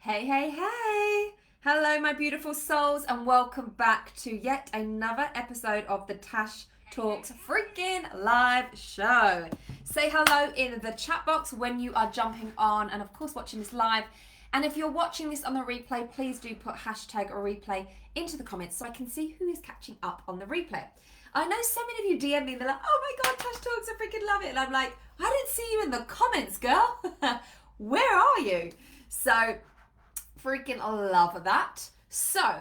Hey, hey, hey! Hello, my beautiful souls, and welcome back to yet another episode of the Tash Talks freaking live show. Say hello in the chat box when you are jumping on and, of course, watching this live. And if you're watching this on the replay, please do put hashtag or replay into the comments so I can see who is catching up on the replay. I know so many of you DM me, they're like, oh my god, Tash Talks, I freaking love it. And I'm like, I didn't see you in the comments, girl. Where are you? So, freaking love that. So,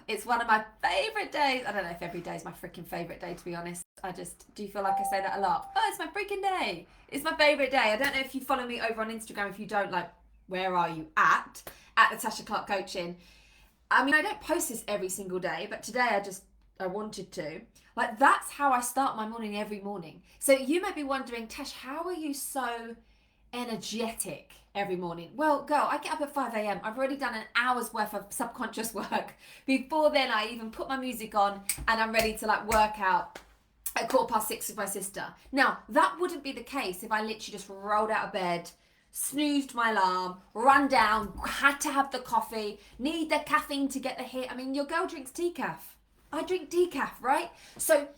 it's one of my favourite days. I don't know if every day is my freaking favourite day, to be honest. I just do feel like I say that a lot. Oh, it's my freaking day. It's my favourite day. I don't know if you follow me over on Instagram. If you don't, like, where are you at? At Natasha Clark Coaching. I mean, I don't post this every single day, but today I wanted to. Like, that's how I start my morning every morning. So you might be wondering, Tash, how are you so energetic every morning? Well, girl, I get up at 5 a.m. I've already done an hour's worth of subconscious work. Before then, I even put my music on and I'm ready to like work out at 6:15 with my sister. Now, that wouldn't be the case if I literally just rolled out of bed, snoozed my alarm, run down, had to have the coffee, need the caffeine to get the hit. I mean, your girl drinks decaf. I drink decaf, right? So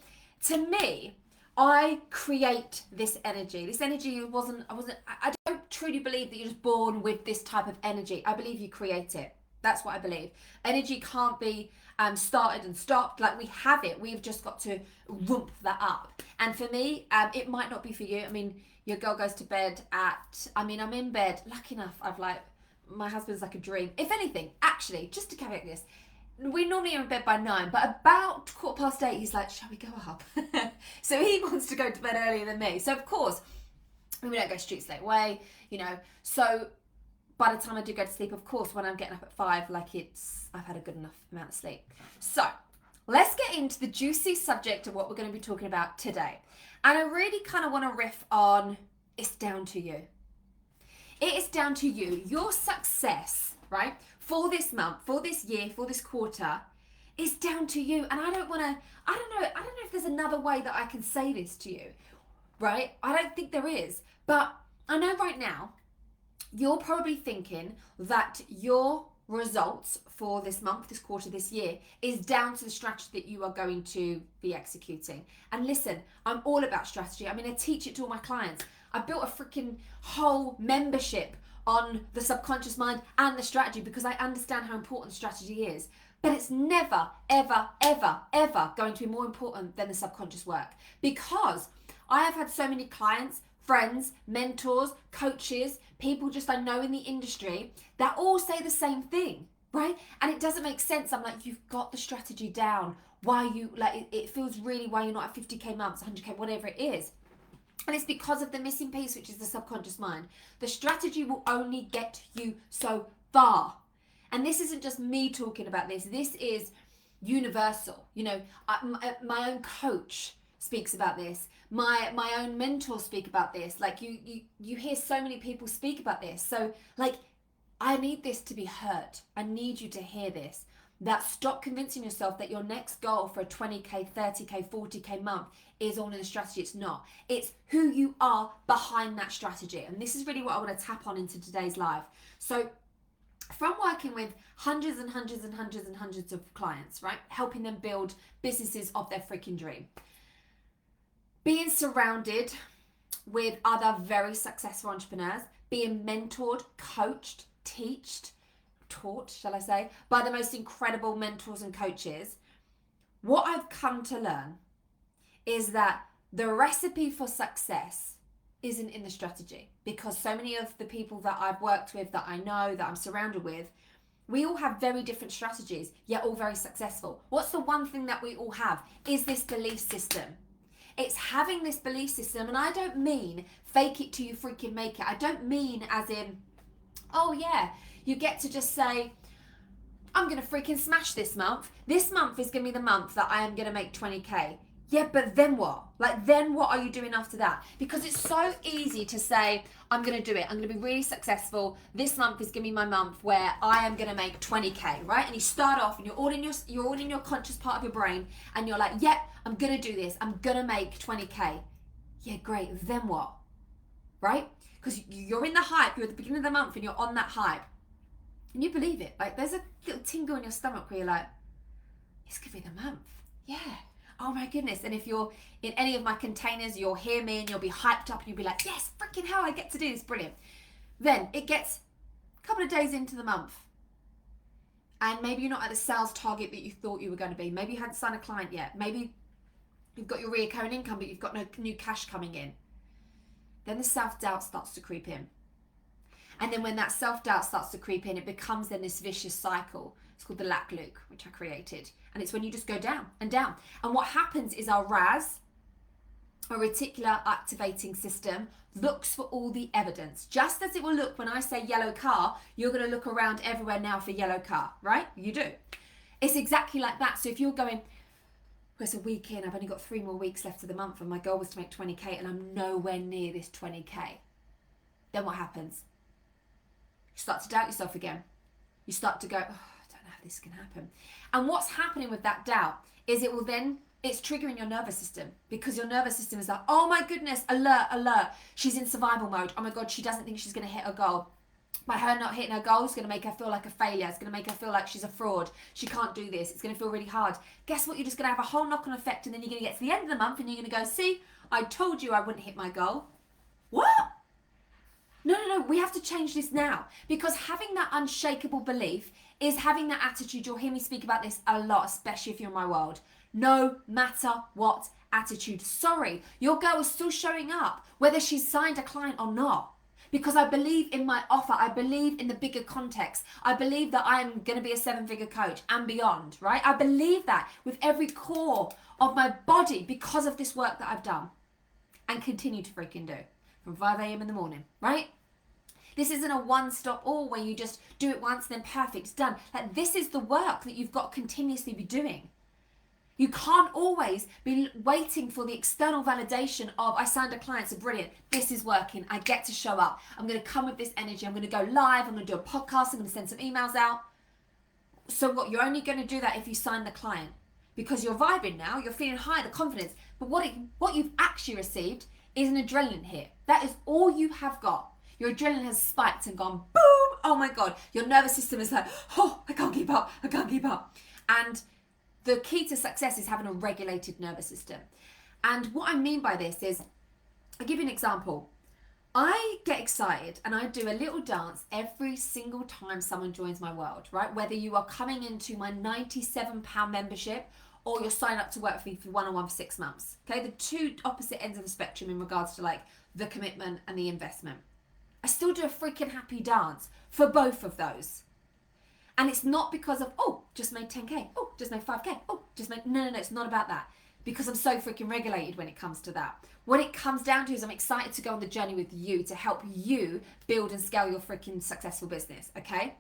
to me, I create this energy. This energy I don't truly believe that you're just born with this type of energy. I believe you create it. That's what I believe. Energy can't be started and stopped. Like, we have it. We've just got to rump that up. And for me, it might not be for you. I mean, your girl goes to bed I'm in bed. Lucky enough, my husband's like a dream. If anything, actually, just to caveat this, we normally are in bed by 9, but about 8:15, he's like, shall we go up? So he wants to go to bed earlier than me. So of course, we don't go straight away, So by the time I do go to sleep, of course, when I'm getting up at 5, I've had a good enough amount of sleep. So let's get into the juicy subject of what we're going to be talking about today. And I really kind of want to riff on, it's down to you. It is down to you. Your success, right? For this month, for this year, for this quarter, is down to you. And I don't know if there's another way that I can say this to you, right? I don't think there is. But I know right now, you're probably thinking that your results for this month, this quarter, this year is down to the strategy that you are going to be executing. And listen, I'm all about strategy. I mean, I teach it to all my clients. I built a freaking whole membership on the subconscious mind and the strategy because I understand how important strategy is. But it's never, ever, ever, ever going to be more important than the subconscious work, because I have had so many clients, friends, mentors, coaches, people just I know in the industry that all say the same thing, right? And it doesn't make sense. I'm like, you've got the strategy down. Why you, like, it feels really why you're not at 50k months, 100k, whatever it is. And it's because of the missing piece, which is the subconscious mind. The strategy will only get you so far. And this isn't just me talking about this. This is universal. My own coach speaks about this. My own mentors speak about this. Like, you hear so many people speak about this. So, like, I need this to be heard. I need you to hear this. That stop convincing yourself that your next goal for a 20k, 30k, 40k month is all in the strategy. It's not. It's who you are behind that strategy. And this is really what I want to tap on into today's live. So from working with hundreds and hundreds and hundreds and hundreds of clients, right? Helping them build businesses of their freaking dream. Being surrounded with other very successful entrepreneurs, being mentored, coached, taught, shall I say, by the most incredible mentors and coaches, what I've come to learn is that the recipe for success isn't in the strategy, because so many of the people that I've worked with, that I know, that I'm surrounded with, we all have very different strategies, yet all very successful. What's the one thing that we all have is this belief system. It's having this belief system, and I don't mean fake it till you freaking make it. I don't mean as in, oh yeah, you get to just say, I'm going to freaking smash this month. This month is going to be the month that I am going to make 20k. Yeah, but then what? Like, then what are you doing after that? Because it's so easy to say, I'm going to do it. I'm going to be really successful. This month is going to be my month where I am going to make 20k, right? And you start off and you're all in your conscious part of your brain, and you're like, yep, I'm going to do this. I'm going to make 20k. Yeah, great. Then what? Right? because you're in the hype, you're at the beginning of the month and you're on that hype. And you believe it. Like there's a little tingle in your stomach where you're like, this could be the month. Yeah. Oh my goodness. And if you're in any of my containers, you'll hear me and you'll be hyped up and you'll be like, yes, freaking hell, I get to do this. Brilliant. Then it gets a couple of days into the month. And maybe you're not at the sales target that you thought you were going to be. Maybe you hadn't signed a client yet. Maybe you've got your recurring income, but you've got no new cash coming in. Then the self-doubt starts to creep in. And then when that self-doubt starts to creep in, it becomes then this vicious cycle. It's called the lack loop, which I created. And it's when you just go down and down. And what happens is our RAS, a reticular activating system, looks for all the evidence. Just as it will look when I say yellow car, you're going to look around everywhere now for yellow car, right? You do. It's exactly like that. So if you're going, well, it's a week in, I've only got 3 more weeks left of the month and my goal was to make 20k and I'm nowhere near this 20k. Then what happens? You start to doubt yourself again. You start to go, oh, I don't know how this can happen. And what's happening with that doubt is it's triggering your nervous system, because your nervous system is like, oh my goodness, alert, alert. She's in survival mode. Oh my God, she doesn't think she's going to hit her goal. By her not hitting her goal is going to make her feel like a failure. It's going to make her feel like she's a fraud. She can't do this. It's going to feel really hard. Guess what? You're just going to have a whole knock-on effect, and then you're going to get to the end of the month and you're going to go, see, I told you I wouldn't hit my goal. What? No, we have to change this now, because having that unshakable belief is having that attitude. You'll hear me speak about this a lot, especially if you're in my world. No matter what attitude. Sorry, your girl is still showing up, whether she's signed a client or not. Because I believe in my offer. I believe in the bigger context. I believe that I'm going to be a 7-figure coach and beyond, right? I believe that with every core of my body because of this work that I've done and continue to freaking do from 5 a.m. in the morning, right? This isn't a one-stop all where you just do it once, then perfect, it's done. Like, this is the work that you've got to continuously be doing. You can't always be waiting for the external validation of, I signed a client, so brilliant, this is working, I get to show up, I'm going to come with this energy, I'm going to go live, I'm going to do a podcast, I'm going to send some emails out. So what, you're only going to do that if you sign the client, because you're vibing now, you're feeling high, the confidence. But what you've actually received is an adrenaline hit. That is all you have got. Your adrenaline has spiked and gone boom, oh my God. Your nervous system is like, oh, I can't keep up. And the key to success is having a regulated nervous system. And what I mean by this is, I'll give you an example. I get excited and I do a little dance every single time someone joins my world, right? Whether you are coming into my £97 membership or you're signing up to work with me for one-on-one for 6 months. Okay, the two opposite ends of the spectrum in regards to like the commitment and the investment. I still do a freaking happy dance for both of those. And it's not because of, oh, just made 10K, oh, just made 5K, oh, just made, no, it's not about that. Because I'm so freaking regulated when it comes to that. What it comes down to is I'm excited to go on the journey with you to help you build and scale your freaking successful business, okay?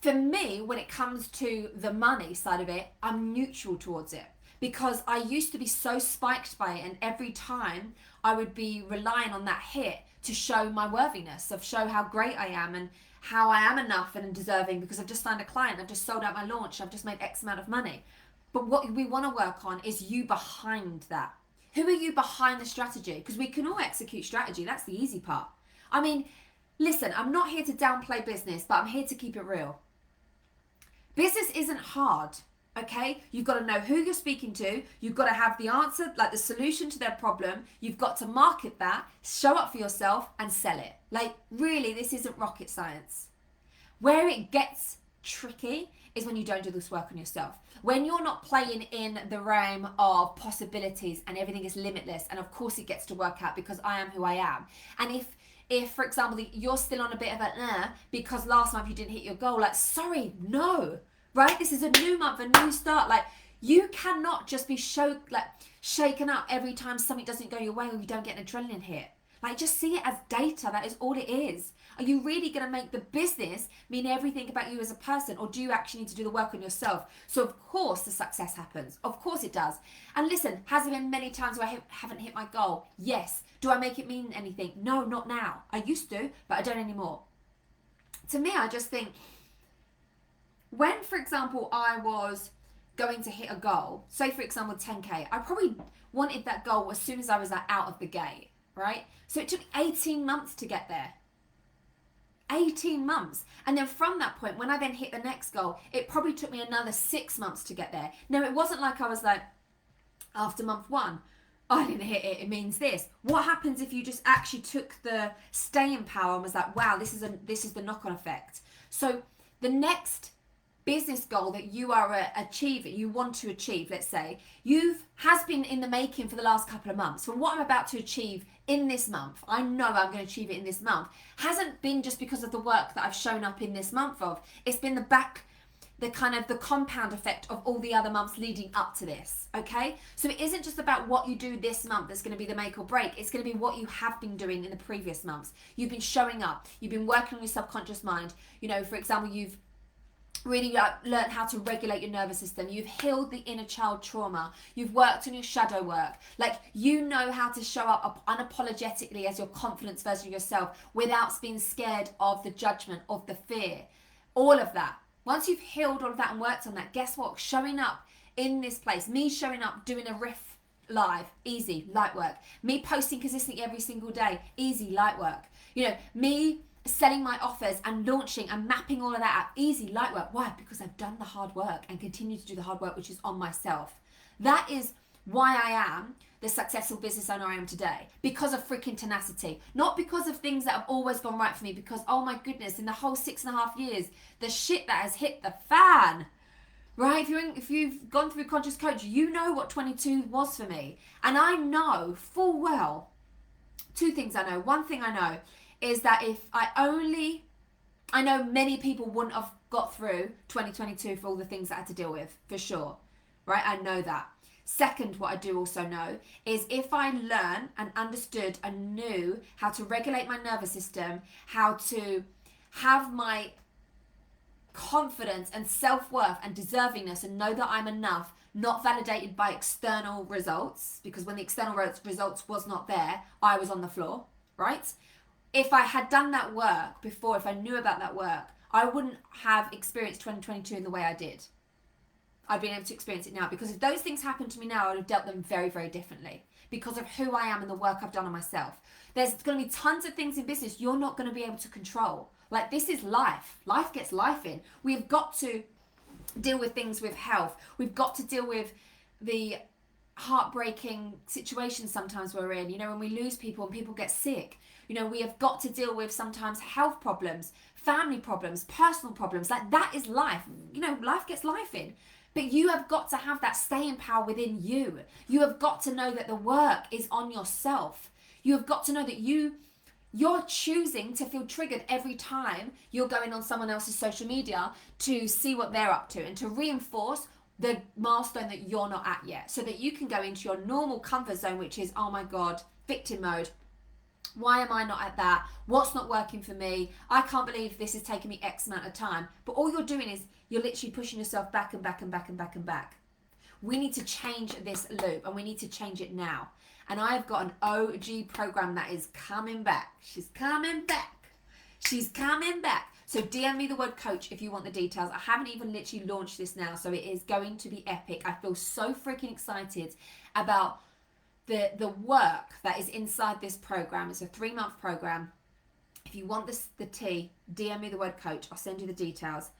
For me, when it comes to the money side of it, I'm neutral towards it. Because I used to be so spiked by it, and every time I would be relying on that hit to show my worthiness, of show how great I am and how I am enough and deserving, because I've just signed a client, I've just sold out my launch, I've just made X amount of money. But what we want to work on is you behind that. Who are you behind the strategy? Because we can all execute strategy. That's the easy part. I mean, listen, I'm not here to downplay business, but I'm here to keep it real. Business isn't hard, okay? You've got to know who you're speaking to. You've got to have the answer, like the solution to their problem. You've got to market that, show up for yourself and sell it. Like, really, this isn't rocket science. Where it gets tricky is when you don't do this work on yourself. When you're not playing in the realm of possibilities and everything is limitless, and of course it gets to work out because I am who I am. And if for example, you're still on a bit of because last month you didn't hit your goal, like, sorry, no, right? This is a new month, a new start. Like, you cannot just be shaken up every time something doesn't go your way or you don't get an adrenaline hit. Like, just see it as data. That is all it is. Are you really going to make the business mean everything about you as a person, or do you actually need to do the work on yourself? So of course the success happens. Of course it does. And listen, has there been many times where I haven't hit my goal? Yes. Do I make it mean anything? No, not now. I used to, but I don't anymore. To me, I just think when, for example, I was going to hit a goal, say for example 10K, I probably wanted that goal as soon as I was out of the gate. right? So it took 18 months to get there. 18 months. And then from that point, when I then hit the next goal, it probably took me another 6 months to get there. No, it wasn't like I was like, after month 1, I didn't hit it, it means this. What happens if you just actually took the staying power and was like, wow, this is the knock-on effect. So the next business goal that you are achieving, you want to achieve, let's say, has been in the making for the last couple of months. From what I'm about to achieve in this month, I know I'm going to achieve it in this month, hasn't been just because of the work that I've shown up in this month of. It's been the compound effect of all the other months leading up to this, okay? So it isn't just about what you do this month that's going to be the make or break. It's going to be what you have been doing in the previous months. You've been showing up. You've been working on your subconscious mind. You know, for example, you've really learned how to regulate your nervous system. You've healed the inner child trauma. You've worked on your shadow work. Like, you know how to show up unapologetically as your confidence version of yourself without being scared of the judgment, of the fear, all of that. Once you've healed all of that and worked on that, guess what? Showing up in this place, me showing up, doing a riff live, easy, light work. Me posting consistently every single day, easy, light work. You know, me selling my offers and launching and mapping all of that out, easy, light work. Why? Because I've done the hard work and continue to do the hard work, which is on myself. That is why I am the successful business owner I am today, because of freaking tenacity, not because of things that have always gone right for me, because, oh my goodness, in the whole 6.5 years, the shit that has hit the fan, right? If you've gone through Conscious Coach, you know what 22 was for me. And I know full well, 2 things I know. One thing I know is that I know many people wouldn't have got through 2022 for all the things that I had to deal with, for sure, right? I know that. Second, what I do also know is if I learn and understood and knew how to regulate my nervous system, how to have my confidence and self-worth and deservingness and know that I'm enough, not validated by external results, because when the external results was not there, I was on the floor, right? If I had done that work before, if I knew about that work, I wouldn't have experienced 2022 in the way I did. I've been able to experience it now, because if those things happened to me now, I would have dealt them very, very differently because of who I am and the work I've done on myself. There's going to be tons of things in business you're not going to be able to control. Like, this is life. Life gets life in. We've got to deal with things with health. We've got to deal with the heartbreaking situations sometimes we're in. You know, when we lose people and people get sick. You know, we have got to deal with sometimes health problems, family problems, personal problems. Like, that is life. You know, life gets life in. But you have got to have that staying power within you. You have got to know that the work is on yourself. You have got to know that you're choosing to feel triggered every time you're going on someone else's social media to see what they're up to and to reinforce the milestone that you're not at yet, so that you can go into your normal comfort zone, which is, oh my God, victim mode. Why am I not at that? What's not working for me? I can't believe this is taking me X amount of time. But all you're doing is you're literally pushing yourself back and back and back and back and back. We need to change this loop, and we need to change it now. And I've got an OG program that is coming back. She's coming back. She's coming back. So DM me the word coach if you want the details. I haven't even literally launched this now, so it is going to be epic. I feel so freaking excited about the work that is inside this program. It's a 3-month program. If you want the tea, DM me the word coach. I'll send you the details.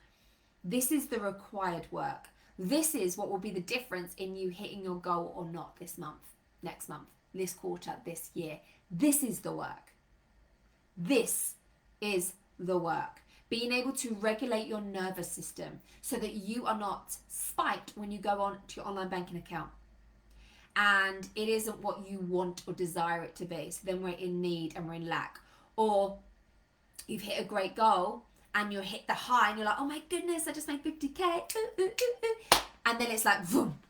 This is the required work. This is what will be the difference in you hitting your goal or not this month, next month, this quarter, this year. This is the work. This is the work. Being able to regulate your nervous system so that you are not spiked when you go on to your online banking account. And it isn't what you want or desire it to be. So then we're in need and we're in lack. Or you've hit a great goal and you hit the high and you're like, oh my goodness, I just made 50K. And then it's like, boom.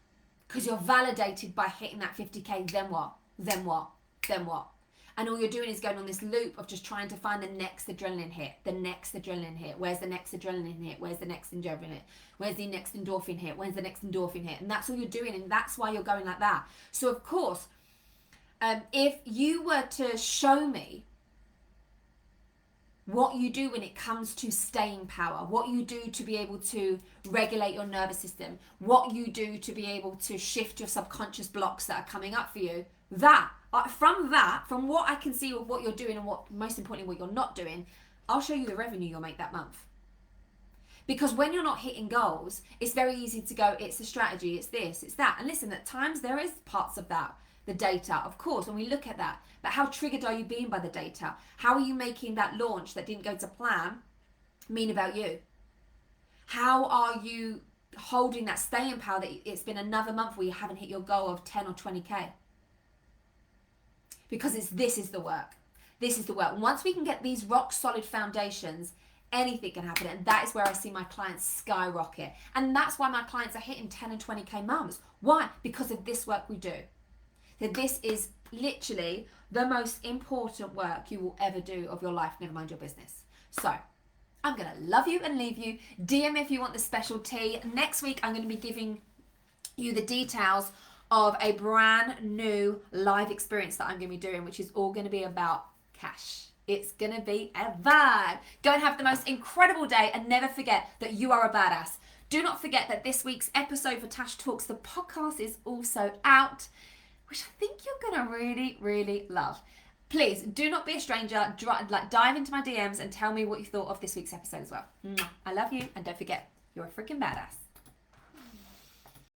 Because you're validated by hitting that 50K. Then what? Then what? Then what? And all you're doing is going on this loop of just trying to find the next adrenaline hit, the next adrenaline hit. Where's the next adrenaline hit? Where's the next adrenaline hit? Where's the next endorphin hit? When's the next endorphin hit? And that's all you're doing, and that's why you're going like that. So of course, if you were to show me what you do when it comes to staying power, what you do to be able to regulate your nervous system, what you do to be able to shift your subconscious blocks that are coming up for you, that From what I can see of what you're doing and what, most importantly, what you're not doing, I'll show you the revenue you'll make that month. Because when you're not hitting goals, it's very easy to go, it's a strategy, it's this, it's that. And listen, at times there is parts of that, the data, of course, when we look at that. But how triggered are you being by the data? How are you making that launch that didn't go to plan mean about you? How are you holding that staying power that it's been another month where you haven't hit your goal of 10 or 20K? Because this is the work. This is the work. Once we can get these rock solid foundations, anything can happen. And that is where I see my clients skyrocket. And that's why my clients are hitting 10 and 20K months. Why? Because of this work we do. So this is literally the most important work you will ever do of your life, never mind your business. So I'm going to love you and leave you. DM me if you want the special tea. Next week, I'm going to be giving you the details of a brand new live experience that I'm going to be doing, which is all going to be about cash. It's going to be a vibe. Go and have the most incredible day and never forget that you are a badass. Do not forget that this week's episode for Tash Talks, the podcast, is also out, which I think you're going to really, really love. Please do not be a stranger. Dive into my DMs and tell me what you thought of this week's episode as well. I love you, and don't forget, you're a freaking badass.